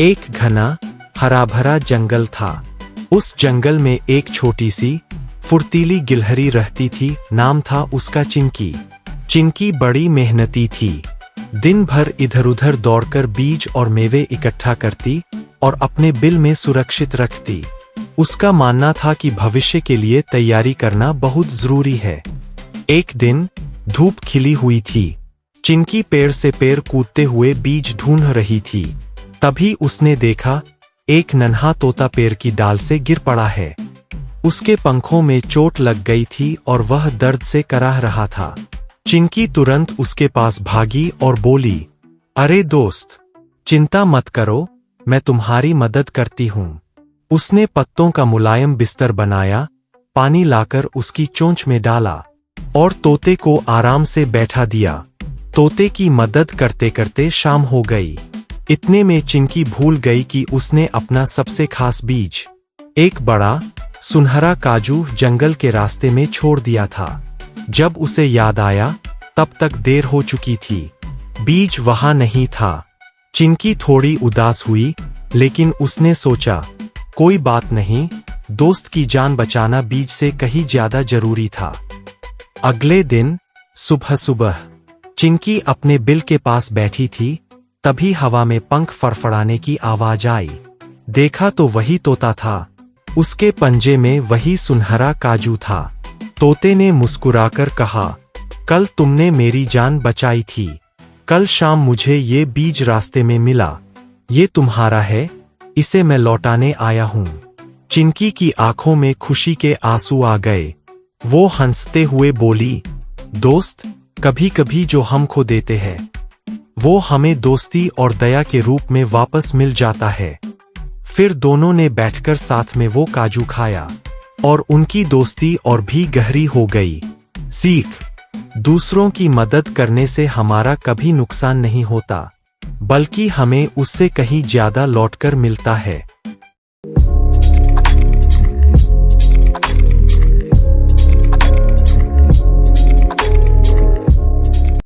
एक घना हरा भरा जंगल था। उस जंगल में एक छोटी सी फुर्तीली गिलहरी रहती थी। नाम था उसका चिंकी। चिंकी बड़ी मेहनती थी। दिन भर इधर उधर दौड़कर बीज और मेवे इकट्ठा करती और अपने बिल में सुरक्षित रखती। उसका मानना था कि भविष्य के लिए तैयारी करना बहुत जरूरी है। एक दिन धूप खिली हुई थी। चिंकी पेड़ से पेड़ कूदते हुए बीज ढूंढ रही थी। तभी उसने देखा एक नन्हा तोता पेड़ की डाल से गिर पड़ा है। उसके पंखों में चोट लग गई थी और वह दर्द से कराह रहा था। चिंकी तुरंत उसके पास भागी और बोली, अरे दोस्त, चिंता मत करो, मैं तुम्हारी मदद करती हूँ। उसने पत्तों का मुलायम बिस्तर बनाया, पानी लाकर उसकी चोंच में डाला और तोते को आराम से बैठा दिया। तोते की मदद करते करते शाम हो गई। इतने में चिंकी भूल गई कि उसने अपना सबसे खास बीज, एक बड़ा सुनहरा काजू, जंगल के रास्ते में छोड़ दिया था। जब उसे याद आया तब तक देर हो चुकी थी। बीज वहां नहीं था। चिंकी थोड़ी उदास हुई, लेकिन उसने सोचा, कोई बात नहीं, दोस्त की जान बचाना बीज से कहीं ज्यादा जरूरी था। अगले दिन सुबह सुबह चिंकी अपने बिल के पास बैठी थी। तभी हवा में पंख फड़फड़ाने की आवाज आई। देखा तो वही तोता था। उसके पंजे में वही सुनहरा काजू था। तोते ने मुस्कुराकर कहा, कल तुमने मेरी जान बचाई थी। कल शाम मुझे ये बीज रास्ते में मिला। ये तुम्हारा है, इसे मैं लौटाने आया हूँ। चिंकी की आंखों में खुशी के आंसू आ गए। वो हंसते हुए बोली, दोस्त, कभी कभी जो हम खो देते हैं वो हमें दोस्ती और दया के रूप में वापस मिल जाता है। फिर दोनों ने बैठकर साथ में वो काजू खाया और उनकी दोस्ती और भी गहरी हो गई। सीख, दूसरों की मदद करने से हमारा कभी नुकसान नहीं होता, बल्कि हमें उससे कहीं ज्यादा लौटकर मिलता है।